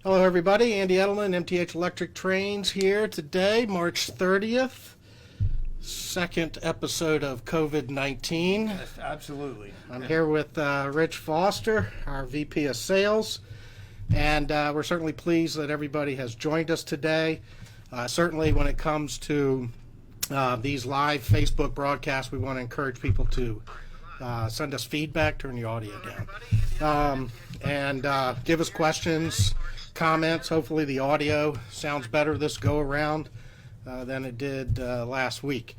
Hello, everybody. Andy Edleman, M.T.H Electric Trains here today, March 30th, second episode of COVID-19. Yes, absolutely. I'm here with Rich Foster, our VP of Sales, and we're certainly pleased that everybody has joined us today. Certainly when it comes to these live Facebook broadcasts, we want to encourage people to send us feedback, turn the audio down, and give us questions, comments. Hopefully the audio sounds better this go around than it did last week.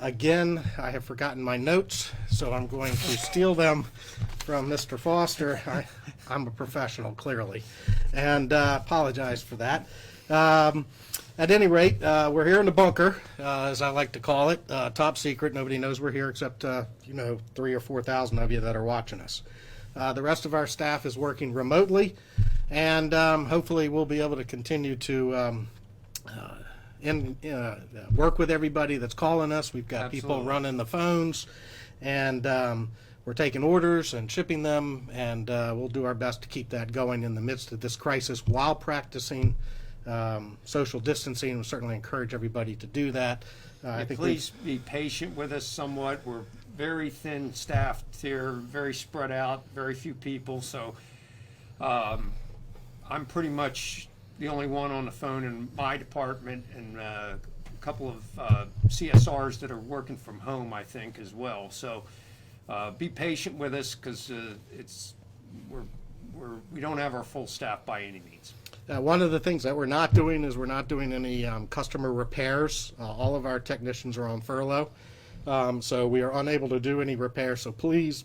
Again, I have forgotten my notes, so I'm going to steal them from Mr. Foster. I'm a professional, clearly, and apologize for that. At any rate, we're here in the bunker, as I like to call it, top secret. Nobody knows we're here except, 3,000 or 4,000 of you that are watching us. The rest of our staff is working remotely, and hopefully we'll be able to continue to work with everybody that's calling us. We've got people running the phones, and we're taking orders and shipping them, and we'll do our best to keep that going in the midst of this crisis while practicing social distancing. We certainly encourage everybody to do that. Please be patient with us somewhat. We're very thin staffed here, very spread out, very few people, so I'm pretty much the only one on the phone in my department, and a couple of CSRs that are working from home, I think, as well. So be patient with us, because we don't have our full staff by any means. One of the things that we're not doing is we're not doing any customer repairs. All of our technicians are on furlough, so we are unable to do any repairs. So please,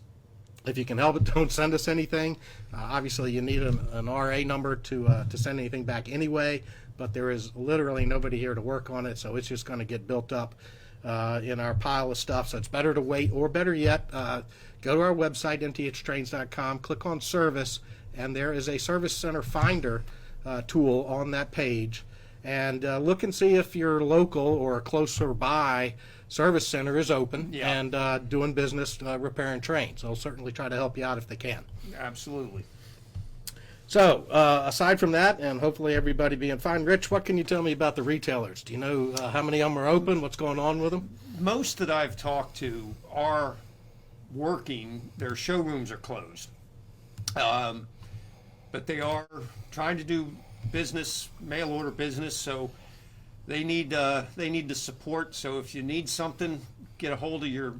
if you can help it, don't send us anything. Obviously, you need an RA number to send anything back anyway, but there is literally nobody here to work on it, so it's just going to get built up in our pile of stuff. So it's better to wait, or better yet, go to our website, mthtrains.com, click on Service, and there is a Service Center Finder tool on that page, and look and see if your local or closer by service center is open and doing business repairing trains. They'll certainly try to help you out if they can. Absolutely. So aside from that, and hopefully everybody being fine, Rich, what can you tell me about the retailers? Do you know how many of them are open? What's going on with them? Most that I've talked to are working. Their showrooms are closed. But they are trying to do business, mail order business, so they need the support. So if you need something, get a hold of your,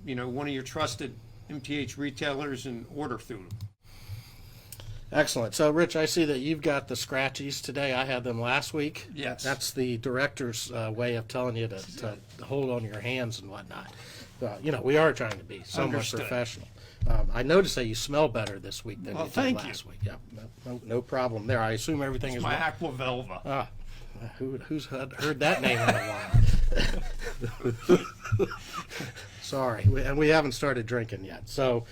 one of your trusted MTH retailers and order through them. Excellent. So, Rich, I see that you've got the scratchies today. I had them last week. Yes. That's the director's way of telling you to hold on your hands and whatnot. We are trying to be somewhat professional. I noticed that you smell better this week than you did last week. Yeah, no problem there. I assume everything is my Aqua Velva. Who's heard that name in a while? Sorry, and we haven't started drinking yet. So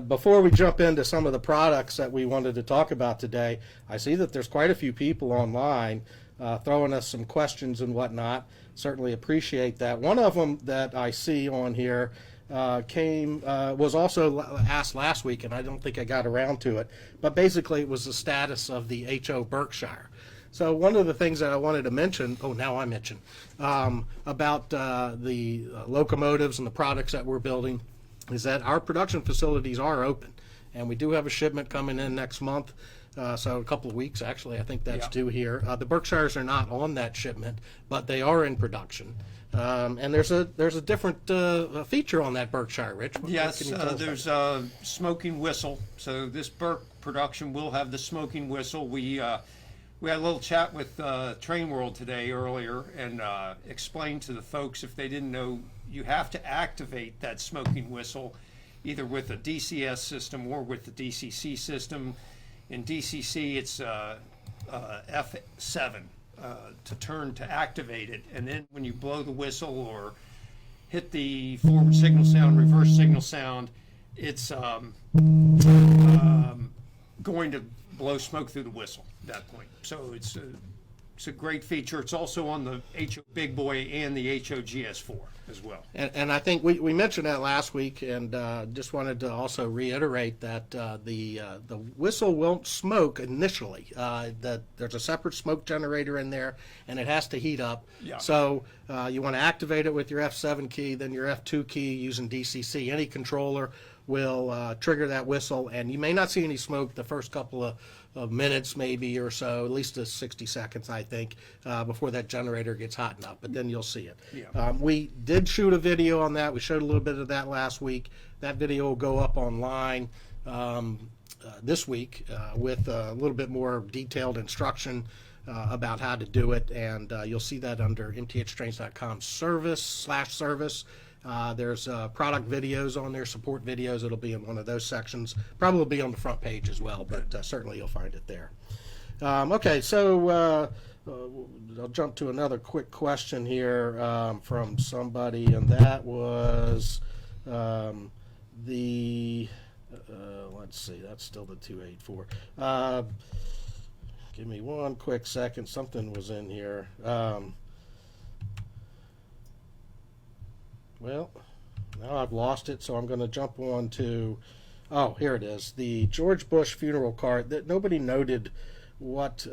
before we jump into some of the products that we wanted to talk about today, I see that there's quite a few people online throwing us some questions and whatnot. Certainly appreciate that. One of them that I see on here was also asked last week, and I don't think I got around to it, but basically it was the status of the H.O. Berkshire. So one of the things that I wanted to mention, about the locomotives and the products that we're building, is that our production facilities are open, and we do have a shipment coming in next month, so a couple of weeks actually. I think that's due here. The Berkshires are not on that shipment, but they are in production. And there's a different feature on that Berkshire, Rich. Yes, there's a smoking whistle. So this Berk production will have the smoking whistle. We had a little chat with Train World today earlier, and explained to the folks, if they didn't know, you have to activate that smoking whistle either with a DCS system or with the DCC system. In DCC, it's F7 to turn to activate it, and then when you blow the whistle or hit the forward signal sound, reverse signal sound, it's going to blow smoke through the whistle at that point. So it's it's a great feature. It's also on the HO Big Boy and the HO GS4 as well. And I think we mentioned that last week, and just wanted to also reiterate that the whistle won't smoke initially. That there's a separate smoke generator in there, and it has to heat up. Yeah. So you want to activate it with your F7 key, then your F2 key using DCC. Any controller will trigger that whistle, and you may not see any smoke the first couple of minutes maybe or so, at least 60 seconds I think, before that generator gets hot enough, but then you'll see it. Yeah. We did shoot a video on that. We showed a little bit of that last week. That video will go up online this week with a little bit more detailed instruction about how to do it, and you'll see that under mthtrains.com service/service. There's product videos on there, support videos. It'll be in one of those sections. Probably be on the front page as well, but certainly you'll find it there. Okay, so I'll jump to another quick question here from somebody, and that was let's see, that's still the 284. Give me one quick second. Something was in here. Well, now I've lost it, so I'm going to jump on to, oh, here it is, the George Bush funeral card. That nobody noted what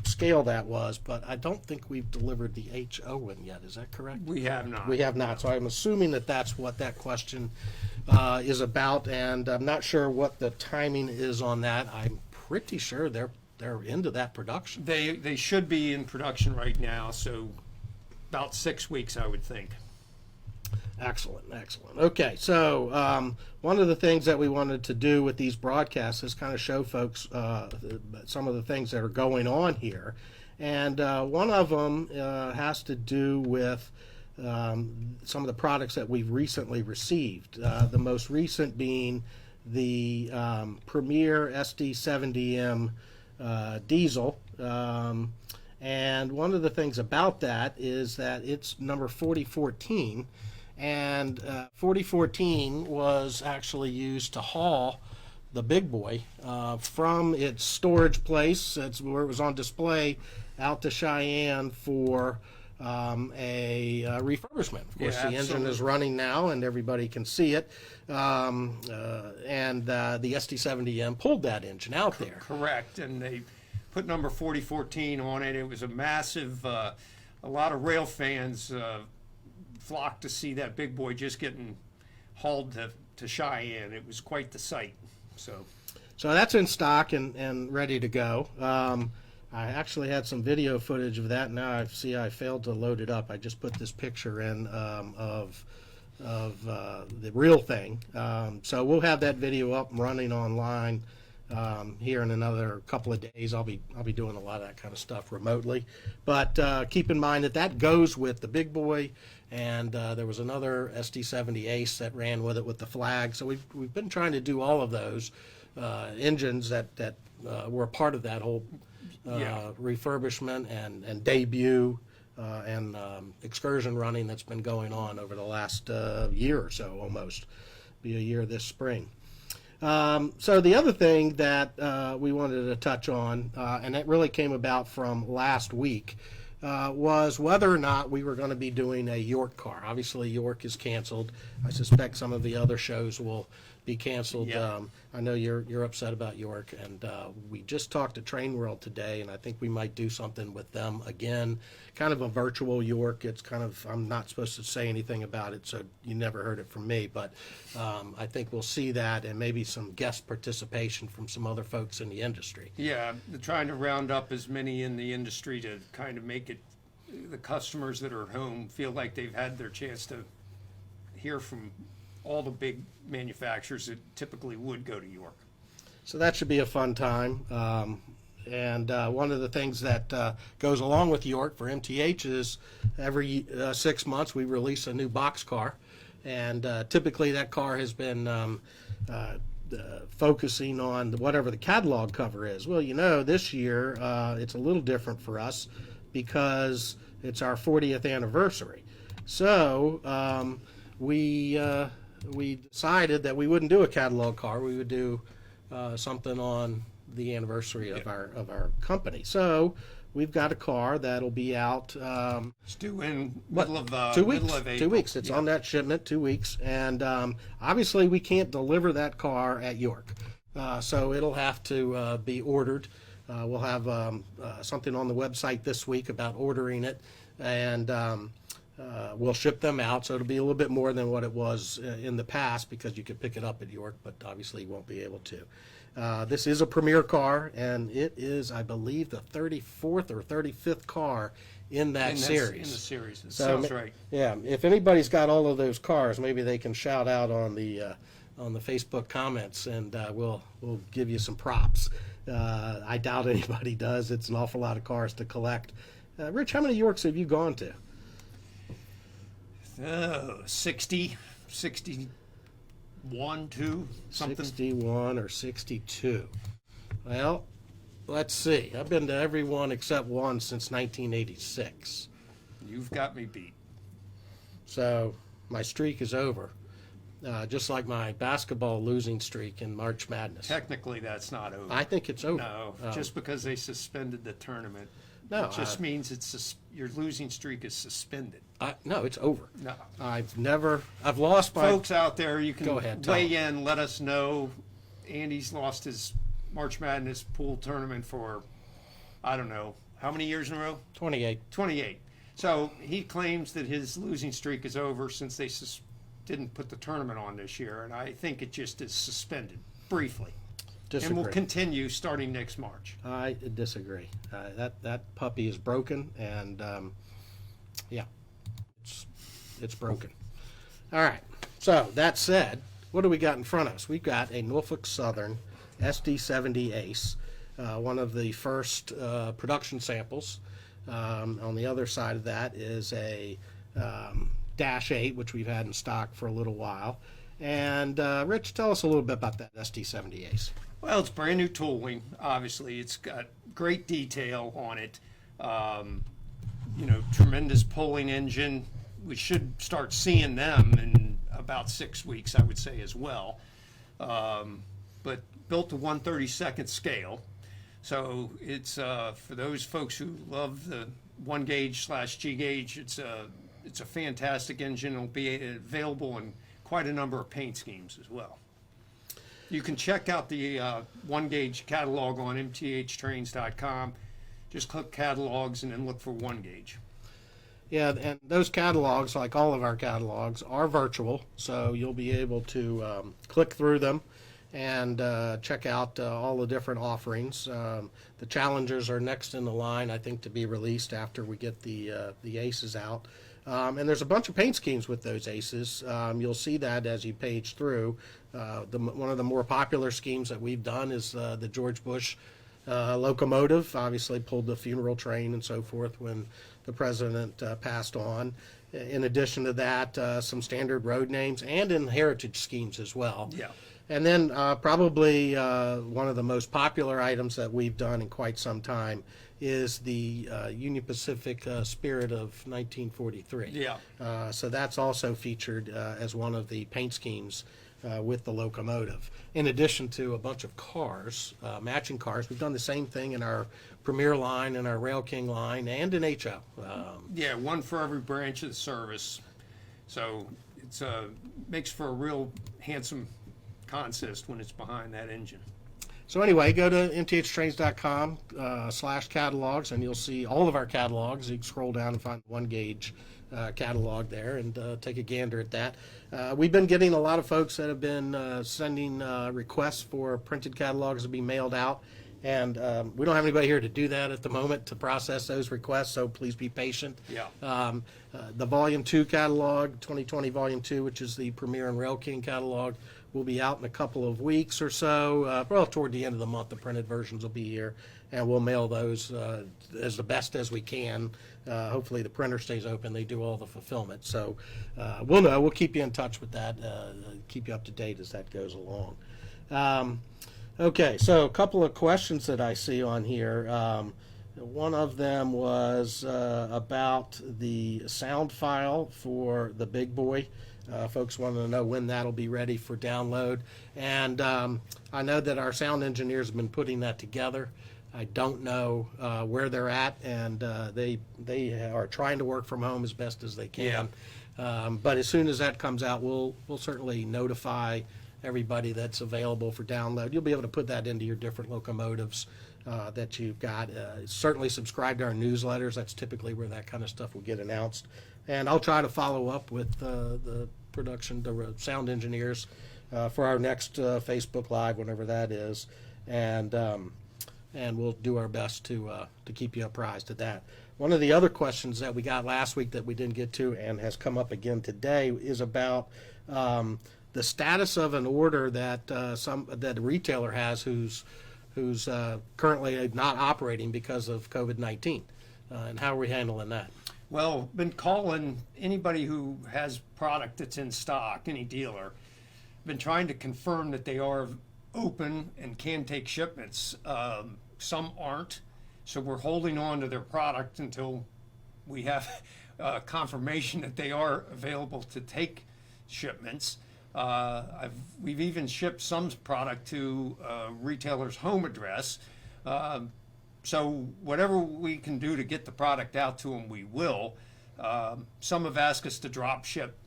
scale that was, but I don't think we've delivered the HO one yet. Is that correct? We have not. We have not, so I'm assuming that that's what that question is about, and I'm not sure what the timing is on that. I'm pretty sure they're into that production. They should be in production right now, so about 6 weeks, I would think. Excellent, excellent. Okay, so one of the things that we wanted to do with these broadcasts is kind of show folks some of the things that are going on here. And one of them has to do with some of the products that we've recently received. The most recent being the Premier SD70M diesel. And one of the things about that is that it's number 4014. And 4014 was actually used to haul the big boy from its storage place, that's where it was on display, out to Cheyenne for a refurbishment. Of course, Yeah, the engine is running now, and everybody can see it. And the SD70M pulled that engine out there. Correct, and they put number 4014 on it. It was a massive, a lot of rail fans flocked to see that big boy just getting hauled to Cheyenne. It was quite the sight. So that's in stock and ready to go. I actually had some video footage of that. Now I failed to load it up. I just put this picture in of the real thing. So we'll have that video up and running online here in another couple of days. I'll be doing a lot of that kind of stuff remotely. But keep in mind that goes with the big boy. And there was another SD70 Ace that ran with it with the flag. So we've been trying to do all of those engines that were a part of that whole refurbishment and debut and excursion running that's been going on over the last year or so, almost. Be a year this spring. So the other thing that we wanted to touch on, and it really came about from last week, was whether or not we were going to be doing a York car. Obviously, York is canceled. I suspect some of the other shows will be canceled. Yeah. I know you're upset about York, and we just talked to Train World today, and I think we might do something with them again, kind of a virtual York. It's kind of, I'm not supposed to say anything about it, so you never heard it from me, but I think we'll see that, and maybe some guest participation from some other folks in the industry. yeah, they're trying to round up as many in the industry to kind of make it, the customers that are at home feel like they've had their chance to hear from all the big manufacturers that typically would go to York. So that should be a fun time. And one of the things that goes along with York for MTH is every 6 months we release a new box car. And typically that car has been focusing on whatever the catalog cover is. Well, this year it's a little different for us because it's our 40th anniversary. So we decided that we wouldn't do a catalog car. We would do something on the anniversary of our company. So we've got a car that'll be out. It's due in middle of 2 weeks. middle of April. 2 weeks. It's on that shipment. 2 weeks, and obviously we can't deliver that car at York, so it'll have to be ordered. We'll have something on the website this week about ordering it, and we'll ship them out. So it'll be a little bit more than what it was in the past, because you could pick it up at York, but obviously you won't be able to. This is a premier car, and it is, I believe, the 34th or 35th car in that series. In the series. It So, sounds right. Yeah, if anybody's got all of those cars, maybe they can shout out on the Facebook comments, and we'll give you some props. I doubt anybody does. It's an awful lot of cars to collect. Rich, how many Yorks have you gone to? 60, 61, 2, something. 61 or 62. Well, let's see. I've been to every one except one since 1986. You've got me beat. So my streak is over. Just like my basketball losing streak in March Madness. Technically, that's not over. I think it's over. No, just because they suspended the tournament. No, It just means your losing streak is suspended. no, it's over. No. I've lost my... Folks out there, you can Go ahead, tell weigh in, let us know. Andy's lost his March Madness pool tournament for, I don't know, how many years in a row? 28. 28. So he claims that his losing streak is over since they didn't put the tournament on this year, and I think it just is suspended briefly. Disagree. And will continue starting next March. I disagree. That puppy is broken, and yeah, it's broken. All right. So that said, what do we got in front of us? We've got a Norfolk Southern SD70 Ace, one of the first production samples. On the other side of that is a Dash 8, which we've had in stock for a little while. And Rich, tell us a little bit about that SD70 Ace. Well, it's brand new Toolwing. Obviously, it's got great detail on it. Tremendous pulling engine. We should start seeing them in about 6 weeks, I would say, as well. But built to 1/32 scale. So it's for those folks who love the 1 gauge / G gauge. It's a fantastic engine. It'll be available in quite a number of paint schemes as well. You can check out the 1 gauge catalog on MTHtrains.com. Just click catalogs and then look for 1 gauge. Yeah, and those catalogs, like all of our catalogs, are virtual, so you'll be able to click through them and check out all the different offerings. The Challengers are next in the line, I think, to be released after we get the Aces out. And there's a bunch of paint schemes with those Aces. You'll see that as you page through. One of the more popular schemes that we've done is the George Bush locomotive. Obviously pulled the funeral train and so forth when the president passed on. In addition to that, some standard road names and in heritage schemes as well. Yeah. And then probably one of the most popular items that we've done in quite some time is the Union Pacific Spirit of 1943. Yeah. So that's also featured as one of the paint schemes with the locomotive. In addition to a bunch of cars, matching cars, we've done the same thing in our Premier line and our Rail King line and in HO. Yeah, one for every branch of the service. So it's makes for a real handsome consist when it's behind that engine. So anyway, go to mthtrains.com /catalogs, and you'll see all of our catalogs. You can scroll down and find the 1 gauge catalog there and take a gander at that. We've been getting a lot of folks that have been sending requests for printed catalogs to be mailed out, and we don't have anybody here to do that at the moment to process those requests, so please be patient. Yeah. The Volume 2 catalog, 2020 Volume 2, which is the Premier and Rail King catalog, will be out in a couple of weeks or so. Well, toward the end of the month, the printed versions will be here, and we'll mail those as the best as we can. Hopefully the printer stays open. They do all the fulfillment. So we'll know. We'll keep you in touch with that, keep you up to date as that goes along. Okay, so a couple of questions that I see on here. One of them was about the sound file for the Big Boy. Folks wanted to know when that'll be ready for download. And I know that our sound engineers have been putting that together. I don't know where they're at, and they are trying to work from home as best as they can. But as soon as that comes out, we'll certainly notify everybody that's available for download. You'll be able to put that into your different locomotives that you've got. Certainly subscribe to our newsletters. That's typically where that kind of stuff will get announced. And I'll try to follow up with the sound engineers for our next Facebook Live, whenever that is, and we'll do our best to keep you apprised of that. One of the other questions that we got last week that we didn't get to and has come up again today is about the status of an order that that a retailer has who's currently not operating because of COVID-19, and how are we handling that? Well, been calling anybody who has product that's in stock, any dealer, been trying to confirm that they are open and can take shipments. Some aren't, so we're holding on to their product until we have confirmation that they are available to take shipments. We've even shipped some product to retailer's home address. So whatever we can do to get the product out to them, we will. Some have asked us to drop ship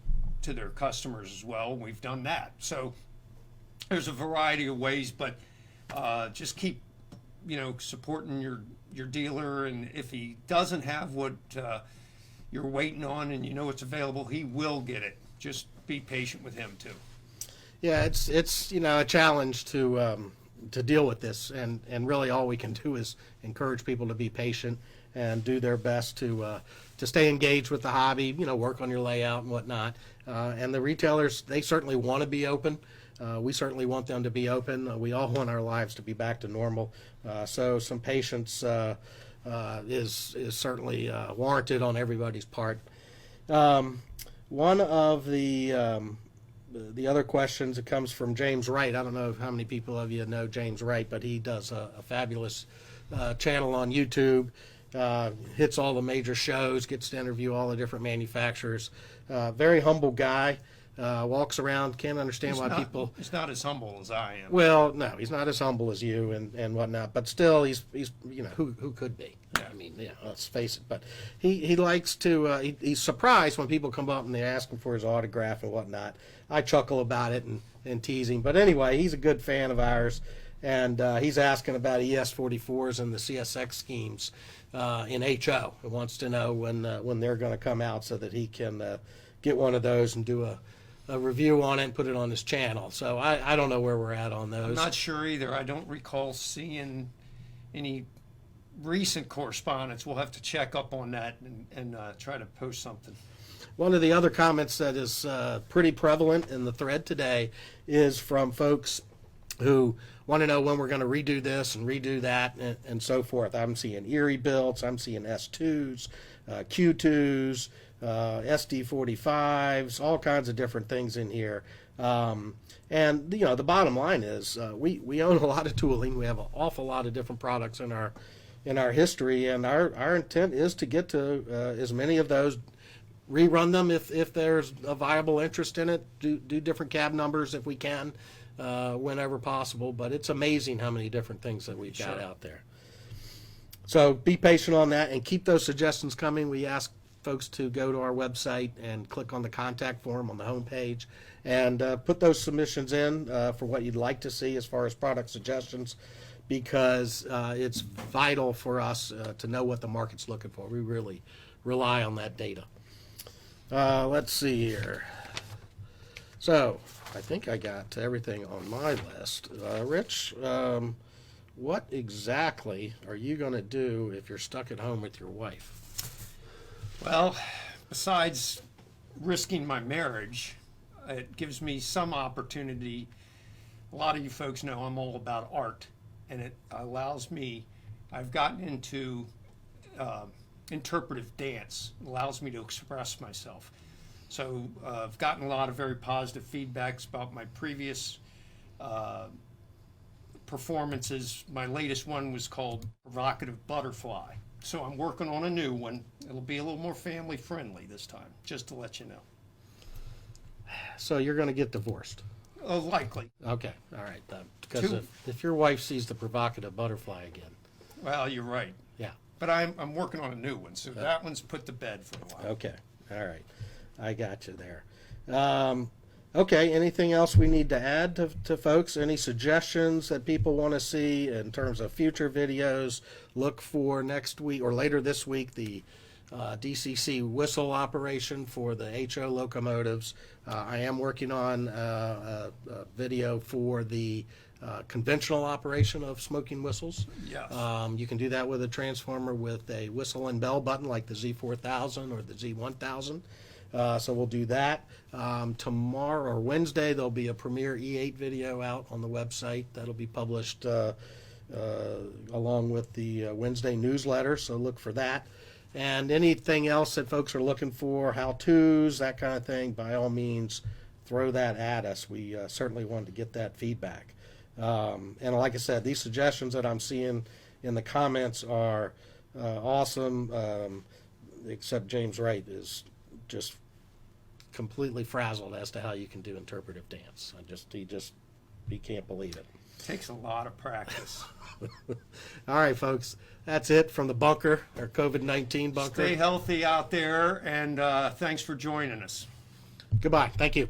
to their customers as well. We've done that. So there's a variety of ways, but just keep, supporting your dealer. And if he doesn't have what you're waiting on and it's available, he will get it. Just be patient with him too. Yeah, it's a challenge to deal with this, and really all we can do is encourage people to be patient and do their best to stay engaged with the hobby, work on your layout and whatnot. And the retailers, they certainly want to be open. We certainly want them to be open. We all want our lives to be back to normal. So some patience is certainly warranted on everybody's part. One of the other questions, it comes from James Wright. I don't know how many people of you know James Wright, but he does a fabulous channel on YouTube, hits all the major shows, gets to interview all the different manufacturers. Very humble guy, walks around, can't understand why people... He's not as humble as I am. Well, no, he's not as humble as you and whatnot, but still he's who could be? I mean, let's face it. But he likes to, he's surprised when people come up and they ask him for his autograph and whatnot. I chuckle about it and tease him. But anyway, he's a good fan of ours, and he's asking about ES44s and the CSX schemes in HO. He wants to know when they're going to come out so that he can get one of those and do a review on it and put it on his channel. So I don't know where we're at on those. I'm not sure either. I don't recall seeing any recent correspondence. We'll have to check up on that and try to post something. One of the other comments that is pretty prevalent in the thread today is from folks who want to know when we're going to redo this and redo that and so forth. I'm seeing Erie builds, I'm seeing S2s, Q2s, SD45s, all kinds of different things in here. And the bottom line is we own a lot of tooling. We have an awful lot of different products in our history, and our intent is to get to as many of those, rerun them if there's a viable interest in it, do different cab numbers if we can, whenever possible. But it's amazing how many different things that we've got out there. So be patient on that and keep those suggestions coming. We ask folks to go to our website and click on the contact form on the homepage and put those submissions in for what you'd like to see as far as product suggestions, because it's vital for us to know what the market's looking for. We really rely on that data. Let's see here. So I think I got everything on my list. Rich, what exactly are you going to do if you're stuck at home with your wife? Well, besides risking my marriage, it gives me some opportunity. A lot of you folks know I'm all about art, and it allows me, I've gotten into interpretive dance. It allows me to express myself. So I've gotten a lot of very positive feedbacks about my previous performances. My latest one was called Provocative Butterfly. So I'm working on a new one. It'll be a little more family friendly this time, just to let you know. So you're going to get divorced? Likely. Okay, all right. Because if your wife sees the Provocative Butterfly again. Well, you're right. Yeah. But I'm working on a new one, so that one's put to bed for a while. Okay. All right. I got you there. Okay. Anything else we need to add to folks? Any suggestions that people want to see in terms of future videos? Look for next week or later this week the DCC whistle operation for the HO locomotives. I am working on a video for the conventional operation of smoking whistles. Yes. You can do that with a transformer with a whistle and bell button like the Z4000 or the Z1000. So we'll do that. Tomorrow or Wednesday, there'll be a Premiere E8 video out on the website that'll be published along with the Wednesday newsletter, so look for that. And anything else that folks are looking for, how-tos, that kind of thing, by all means, throw that at us. We certainly wanted to get that feedback. And like I said, these suggestions that I'm seeing in the comments are awesome, except James Wright is just completely frazzled as to how you can do interpretive dance. He can't believe it. Takes a lot of practice. All right, folks, that's it from the bunker, our COVID-19 bunker. Stay healthy out there, and thanks for joining us. Goodbye. Thank you.